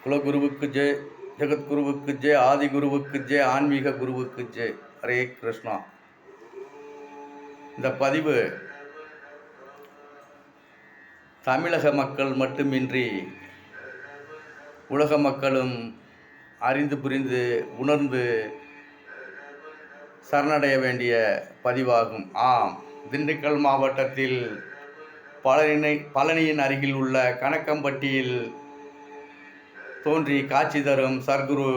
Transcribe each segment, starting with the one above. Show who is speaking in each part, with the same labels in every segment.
Speaker 1: குலகுருவுக்கு ஜெய், ஜெகத்குருவுக்கு ஜெய், ஆதிகுருவுக்கு ஜெய், ஆன்மீக குருவுக்கு ஜெய். ஹரே கிருஷ்ணா. இந்த பதிவு தமிழக மக்கள் மட்டுமின்றி உலக மக்களும் அறிந்து புரிந்து உணர்ந்து சரணடைய வேண்டிய பதிவாகும். ஆம், திண்டுக்கல் மாவட்டத்தில் பழனியின் அருகில் உள்ள கணக்கம்பட்டியில் தோன்றி காட்சி தரும் சர்க்குரு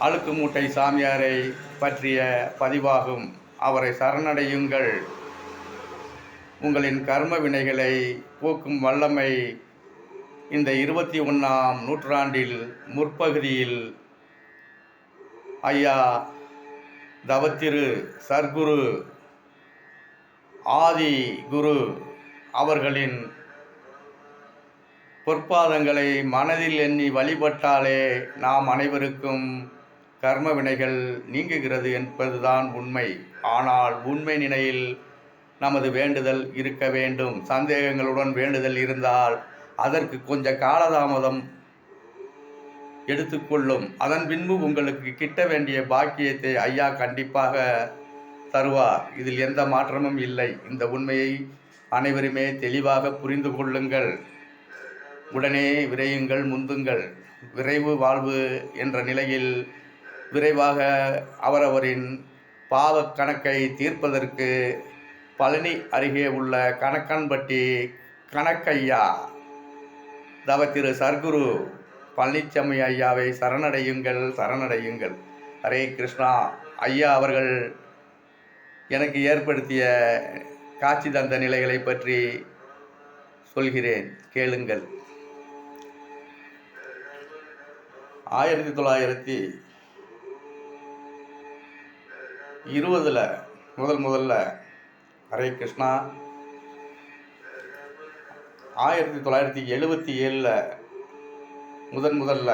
Speaker 1: அழுக்கு மூட்டை சாமியாரை பற்றிய பதிவாகும். அவரை சரணடையுங்கள். உங்களின் கர்ம வினைகளை போக்கும் வல்லமை இந்த 21ஆம் நூற்றாண்டில் முற்பகுதியில் ஐயா தவத்திரு சர்க்குரு ஆதி குரு அவர்களின் பொற்பாதங்களை மனதில் எண்ணி வழிபட்டாலே நாம் அனைவருக்கும் கர்ம வினைகள் நீங்குகிறது என்பதுதான் உண்மை. ஆனால் உண்மை நிலையில் நமது வேண்டுதல் இருக்க வேண்டும். சந்தேகங்களுடன் வேண்டுதல் இருந்தால் அதற்கு கொஞ்சம் காலதாமதம் எடுத்துக்கொள்ளும். அதன் பின்பு உங்களுக்கு கிட்ட வேண்டிய பாக்கியத்தை ஐயா கண்டிப்பாக தருவார். இதில் எந்த மாற்றமும் இல்லை. இந்த உண்மையை அனைவருமே தெளிவாக புரிந்து கொள்ளுங்கள். உடனே விரையுங்கள், முந்துங்கள். விரைவு வாழ்வு என்ற நிலையில் விரைவாக அவரவரின் பாவ கணக்கை தீர்ப்பதற்கு பழனி அருகே உள்ள கணக்கன்பட்டி கணக்கையா தவத்திரு சர்க்குரு பழனிச்சாமி ஐயாவை சரணடையுங்கள், சரணடையுங்கள். ஹரே கிருஷ்ணா. ஐயா அவர்கள் எனக்கு ஏற்படுத்திய காட்சி தந்த நிலைகளை பற்றி சொல்கிறேன், கேளுங்கள். 1920 முதல்ல ஹரே கிருஷ்ணா. 1977 முதல்ல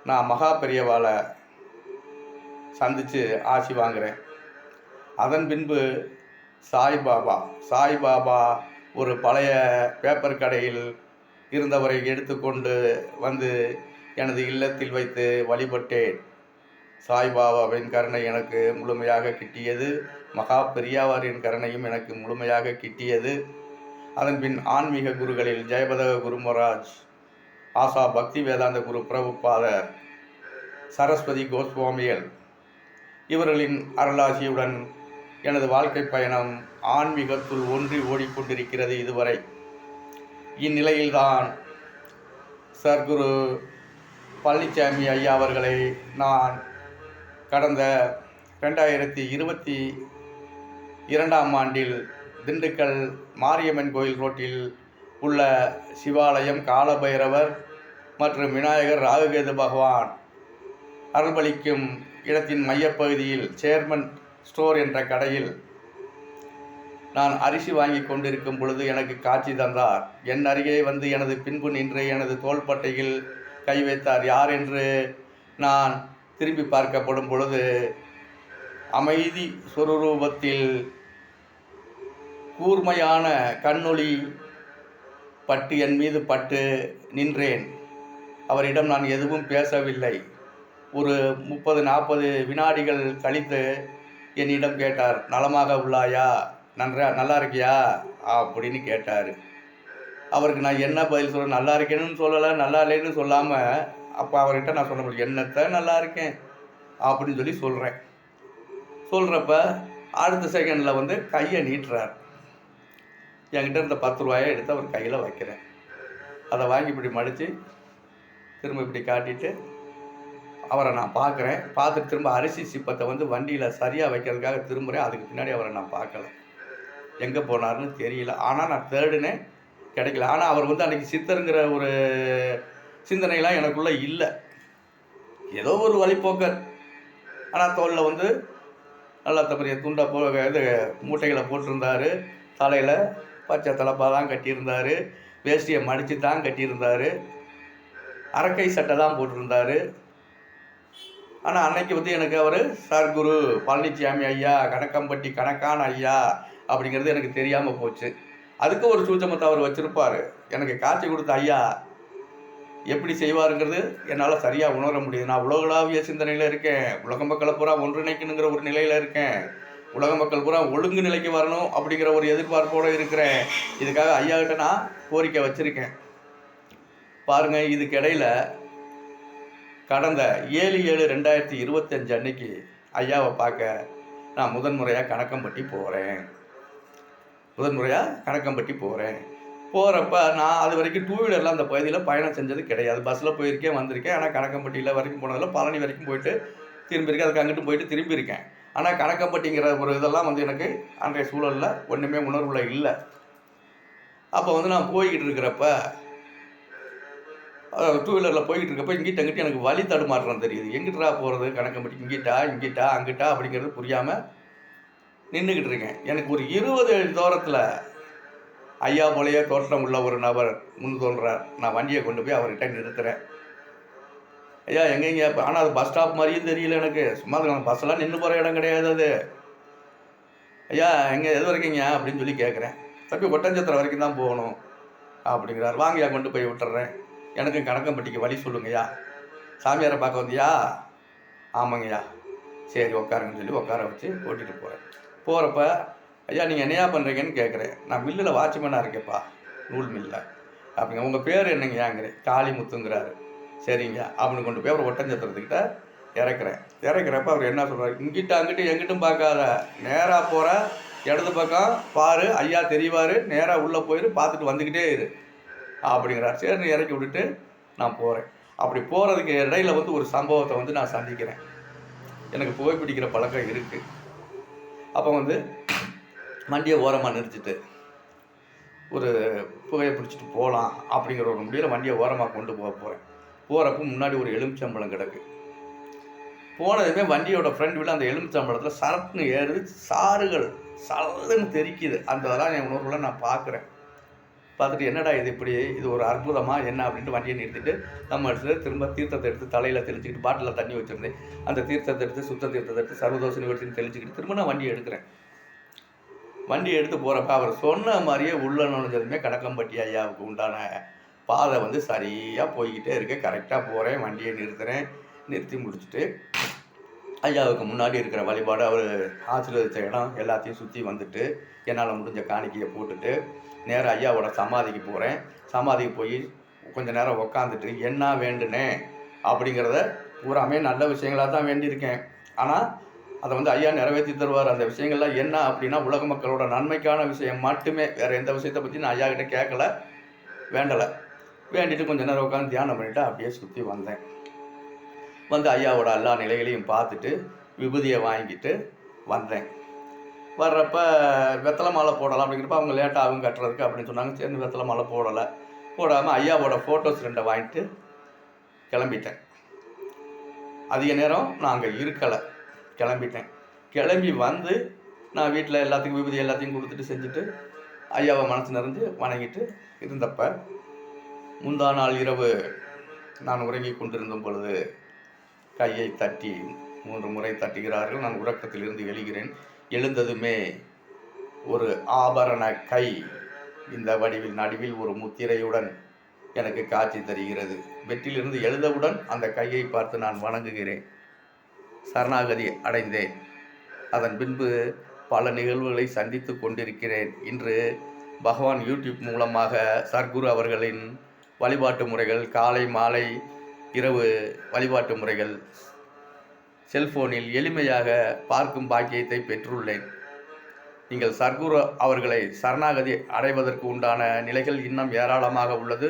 Speaker 1: நான் மகா பெரியவாளை சந்தித்து ஆசி வாங்குகிறேன். அதன் பின்பு சாய்பாபா ஒரு பழைய பேப்பர் கடையில் இருந்தவரை எடுத்துக்கொண்டு வந்து எனது இல்லத்தில் வைத்து வழிபட்டேன். சாய்பாபாவின் கருணை எனக்கு முழுமையாக கிட்டியது. மகா பெரியாவாரின் கருணையும் எனக்கு முழுமையாக கிட்டியது. அதன்பின் ஆன்மீக குருகளில் ஜெயபதக குருமராஜ், ஆசா பக்தி வேதாந்த குரு பிரபுபாதர், சரஸ்வதி கோஸ்வாமிகள் இவர்களின் அருளாசியுடன் எனது வாழ்க்கை பயணம் ஆன்மீகத்துள் ஒன்றி ஓடிக்கொண்டிருக்கிறது இதுவரை. இந்நிலையில்தான் சர்க்குரு பழனிச்சாமி ஐயா அவர்களை நான் கடந்த 2022ஆம் ஆண்டில் திண்டுக்கல் மாரியம்மன் கோயில் ரோட்டில் உள்ள சிவாலயம், காலபைரவர் மற்றும் விநாயகர், ராகுகேது பகவான் அருள்பளிக்கும் இடத்தின் மையப்பகுதியில் சேர்மன் ஸ்டோர் என்ற கடையில் நான் அரிசி வாங்கி கொண்டிருக்கும் பொழுது எனக்கு காட்சி தந்தார். என் அருகே வந்து எனது பின்பு நின்று எனது தோள்பட்டையில் கை வைத்தார். யார் என்று நான் திரும்பி பார்க்கப்படும் பொழுது அமைதி சொரூபத்தில் கூர்மையான கண்ணொளி பட்டு என் மீது பட்டு நின்றேன். அவரிடம் நான் எதுவும் பேசவில்லை. ஒரு 30-40 வினாடிகள் கழித்து என்னிடம் கேட்டார், நலமாக உள்ளாயா, நல்லா இருக்கியா அப்படின்னு கேட்டார். அவருக்கு நான் என்ன பதில் சொல்ல, நல்லா இருக்கேன்னு சொல்லலை, நல்லா இல்லைன்னு சொல்லாமல் அப்போ அவர்கிட்ட நான் சொல்ல முடியும், என்னத்தை நல்லா இருக்கேன் அப்படின்னு சொல்லி சொல்கிறப்ப அடுத்த செகண்டில் வந்து கையை நீட்டுறார். என்கிட்ட இருந்த 10 ரூபாயை எடுத்து அவர் கையில் வைக்கிறேன். அதை வாங்கி இப்படி மடித்து திரும்ப இப்படி காட்டிட்டு அவரை நான் பார்க்குறேன். பார்த்துட்டு திரும்ப அரிசி சிப்பத்தை வந்து வண்டியில் சரியாக வைக்கிறதுக்காக திரும்புகிறேன். அதுக்கு பின்னாடி அவரை நான் பார்க்கல, எங்கே போனார்னு தெரியல. ஆனால் நான் தேடினேன், கிடைக்கல. ஆனால் அவர் வந்து அன்றைக்கி சித்தருங்கிற ஒரு சிந்தனைலாம் எனக்குள்ளே இல்லை. ஏதோ ஒரு வழிப்போக்கர். ஆனால் தோளில் வந்து நல்லா பெரிய துண்டை இது மூட்டைகளை போட்டிருந்தார். தலையில் பச்சை தலப்பாக தான் கட்டியிருந்தார். வேஷ்டியை மடித்து தான் கட்டியிருந்தார். அரக்கை சட்டை தான் போட்டிருந்தார். ஆனால் அன்னைக்கு வந்து எனக்கு அவர் சர்க்குரு பழனிச்சாமி ஐயா, கணக்கம்பட்டி கணக்கான ஐயா அப்படிங்கிறது எனக்கு தெரியாமல் போச்சு. அதுக்கு ஒரு சூட்சமத்தை அவர் வச்சுருப்பார். எனக்கு காட்சி கொடுத்த ஐயா எப்படி செய்வாருங்கிறது என்னால் சரியாக உணர முடியுது. நான் உலகளாவிய சிந்தனையில் இருக்கேன். உலக மக்களை பூரா ஒன்றிணைக்கணுங்கிற ஒரு நிலையில் இருக்கேன். உலக மக்கள் பூரா ஒழுங்கு நிலைக்கு வரணும் அப்படிங்கிற ஒரு எதிர்பார்ப்போடு இருக்கிறேன். இதுக்காக ஐயா கிட்ட நான் கோரிக்கை வச்சுருக்கேன். பாருங்கள், இதுக்கு இடையில் கடந்த 7/7/2025 அன்னைக்கு ஐயாவை பார்க்க நான் முதன்முறையாக கணக்கம்பட்டி போகிறேன். போகிறப்ப நான் அது வரைக்கும் டூ வீலரில் அந்த பகுதியில் பயணம் செஞ்சது கிடையாது. பஸ்ஸில் போயிருக்கேன், வந்திருக்கேன். ஆனால் கணக்கம்பட்டியில் வரைக்கும் போனதில் பழனி வரைக்கும் போயிட்டு திரும்பியிருக்கேன். அதுக்கு அங்கிட்டு போயிட்டு திரும்பியிருக்கேன். ஆனால் கணக்கம்பட்டிங்கிற ஒரு இதெல்லாம் வந்து எனக்கு அன்றைய சூழலில் ஒன்றுமே உணர்வுல இல்லை. அப்போ வந்து நான் போய்கிட்டு இருக்கிறப்ப டூ வீலரில் போய்கிட்டு இருக்கப்போ இங்கிட்ட அங்கிட்ட எனக்கு வழி தடுமாற்றம் தெரியுது. எங்கிட்டா போகிறது, கணக்கம்பட்டி இங்கிட்டா அப்படிங்கிறது புரியாமல் நின்றுக்கிட்டு இருக்கேன். எனக்கு ஒரு 20 அடி தூரத்தில் ஐயா போலையே தோற்றம் உள்ள ஒரு நபர் முன் தோன்றார். நான் வண்டியை கொண்டு போய் அவர்கிட்ட நிறுத்துகிறேன். ஐயா எங்கேங்க? ஆனால் அது பஸ் ஸ்டாப் மாதிரியும் தெரியல எனக்கு. சும்மா பஸ்ஸெல்லாம் நின்று போகிற இடம் கிடையாது அது. ஐயா எங்கே எது வரைக்குங்க அப்படின்னு சொல்லி கேட்குறேன். தப்பி ஒட்டஞ்சத்திரம் வரைக்கும் தான் போகணும் அப்படிங்கிறார். வாங்கய்யா கொண்டு போய் விட்டுறேன். எனக்கும் கணக்கம்பட்டிக்கு வழி சொல்லுங்கய்யா. சாமியாரை பார்க்க வந்தியா? ஆமாங்கய்யா. சரி உட்காருங்கன்னு சொல்லி உட்கார வச்சு ஓட்டிகிட்டு போகிறேன். போகிறப்ப ஐயா நீங்கள் என்னையா பண்ணுறீங்கன்னு கேட்குறேன். நான் மில்லில் வாட்ச்மேனாக இருக்கேப்பா, நூல் மில்லில். அப்படிங்க. உங்கள் பேர் என்னங்கயாங்கிறேன். காளிமுத்துங்கிறாரு. சரிங்க அப்படின்னு கொண்டு போய் அவர் ஒட்டஞ்சத்திரத்துக்கிட்ட இறக்குறப்ப அவர் என்ன சொல்கிறார்? இங்கிட்ட அங்கிட்ட எங்கிட்டும் பார்க்காத, நேராக போகிற இடது பக்கம் பாரு, ஐயா தெரிவார், நேராக உள்ளே போயிரு, பார்த்துட்டு வந்துக்கிட்டே இரு அப்படிங்கிறார். சரின்னு இறக்கி விட்டுட்டு நான் போகிறேன். அப்படி போகிறதுக்கு இடையில வந்து ஒரு சம்பவத்தை வந்து நான் சந்திக்கிறேன். எனக்கு புகைப்பிடிக்கிற பழக்கம் இருக்குது. அப்போ வந்து வண்டியை ஓரமாக நிறுத்திட்டு ஒரு புகையை பிடிச்சிட்டு போகலாம் அப்படிங்கிற ஒரு முடியல வண்டியை ஓரமாக கொண்டு போகிறேன். போகிறப்போ முன்னாடி ஒரு எலுமிச்சம்பழம் கிடக்கு. போனதுமே வண்டியோட ஃப்ரண்ட் வீல் அந்த எலுமிச்சம்பழத்தில் சரப்புன்னு ஏறுது, சாறுகள் சல்லுன்னு தெரிக்குது. அந்த இதெல்லாம் என் உணர்வுல நான் பார்க்குறேன். பார்த்துட்டு என்னடா இது இப்படி, இது ஒரு அற்புதமாக என்ன அப்படின்ட்டு வண்டியை நிறுத்திட்டு நம்ம எடுத்துகிட்டு திரும்ப தீர்த்தத்தை எடுத்து தலையில் தெளிச்சிக்கிட்டு, பாட்டிலில் தண்ணி வச்சுருந்தேன், அந்த தீர்த்தத்தை எடுத்து சுத்த தீர்த்தத்தை எடுத்து சர்வதோஷ நிவர்த்தின்னு தெளிச்சிக்கிட்டு திரும்ப நான் வண்டியை எடுக்கிறேன். வண்டி எடுத்து போகிறப்ப அவர் சொன்ன மாதிரியே உள்ள நுழைஞ்சதுமே கணக்கம்பட்டி ஐயாவுக்கு உண்டான பாதை வந்து சரியாக போய்கிட்டே இருக்கு. கரெக்டாக போகிறேன், வண்டியை நிறுத்தி முடிச்சுட்டு ஐயாவுக்கு முன்னாடி இருக்கிற வழிபாடு அவர் ஆசீர்வதித்த இடம் எல்லாத்தையும் சுற்றி வந்துட்டு என்னால் முடிஞ்ச காணிக்கையை போட்டுட்டு நேராக ஐயாவோட சமாதிக்கு போகிறேன். சமாதிக்கு போய் கொஞ்சம் நேரம் உக்காந்துட்டு என்ன வேண்டுனேன் அப்படிங்கிறத பூராமே நல்ல விஷயங்களாக தான் வேண்டியிருக்கேன். ஆனால் அதை வந்து ஐயா நிறைவேற்றி தருவார். அந்த விஷயங்கள்லாம் என்ன அப்படின்னா உலக மக்களோட நன்மைக்கான விஷயம் மட்டுமே, வேறு எந்த விஷயத்தை பற்றி நான் ஐயா கிட்டே கேட்கலை, வேண்டலை. வேண்டிட்டு கொஞ்சம் நேரம் உட்காந்து தியானம் பண்ணிவிட்டு அப்படியே சுற்றி வந்தேன். வந்து ஐயாவோட எல்லா நிலைகளையும் பார்த்துட்டு விபூதியை வாங்கிட்டு வந்தேன். வர்றப்ப வெத்தலை மாலை போடலாம் அப்படிங்கிறப்ப அவங்க லேட்டாக ஆகும் கட்டுறதுக்கு அப்படின்னு சொன்னாங்க. சரி வெத்தலை மாலை போடாமல் ஐயாவோட ஃபோட்டோஸ் 2 வாங்கிட்டு கிளம்பிட்டேன். அதிக நேரம் நான் அங்கே இருக்கலை, கிளம்பிட்டேன். கிளம்பி வந்து நான் வீட்டில் எல்லாத்துக்கும் விபூதி எல்லாத்தையும் கொடுத்துட்டு செஞ்சுட்டு ஐயாவை மனசு நிறைஞ்சு வணங்கிட்டு இருந்தப்ப முந்தா நாள் இரவு நான் உறங்கி கொண்டிருந்த பொழுது கையை தட்டி 3 முறை தட்டுகிறார்கள். நான் உறக்கத்திலிருந்து எழுகிறேன். எழுந்ததுமே ஒரு ஆபரண கை இந்த வடிவில் நடுவில் ஒரு முத்திரையுடன் எனக்கு காட்சி தருகிறது. பெட்டிலிருந்து எழுந்தவுடன் அந்த கையை பார்த்து நான் வணங்குகிறேன். சரணாகதி அடைந்தேன். அதன் பின்பு பல நிகழ்வுகளை சந்தித்து கொண்டிருக்கிறேன். இன்று பகவான் யூடியூப் மூலமாக சர்க்குரு அவர்களின் வழிபாட்டு முறைகள், காலை மாலை இரவு வழிபாட்டு முறைகள் செல்போனில் எளிமையாக பார்க்கும் பாக்கியத்தை பெற்றுள்ளேன். நீங்கள் சர்க்குரு அவர்களை சரணாகதி அடைவதற்கு உண்டான நிலைகள் இன்னும் ஏராளமாக உள்ளது.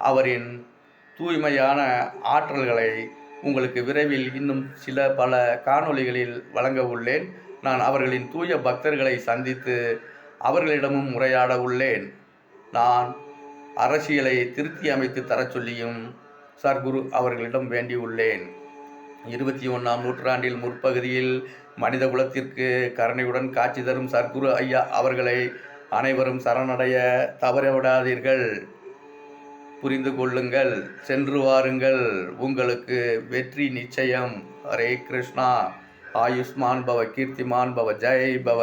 Speaker 1: அவரின் தூய்மையான ஆற்றல்களை உங்களுக்கு விரைவில் இன்னும் பல காணொளிகளில் வழங்க உள்ளேன். நான் அவர்களின் தூய பக்தர்களை சந்தித்து அவர்களிடமும் உரையாட உள்ளேன். நான் அரசியலை திருத்தி அமைத்து தர சொல்லியும் சர்க்குரு அவர்களிடம் வேண்டியுள்ளேன். 21ஆம் நூற்றாண்டில் முற்பகுதியில் மனித குலத்திற்கு கருணையுடன் காட்சி தரும் சர்க்குரு ஐயா அவர்களை அனைவரும் சரணடைய தவறவிடாதீர்கள். புரிந்து கொள்ளுங்கள், சென்று வாருங்கள், உங்களுக்கு வெற்றி நிச்சயம். ஹரே கிருஷ்ணா. ஆயுஷ்மான் பவ, கீர்த்திமான் பவ, ஜெய் பவ.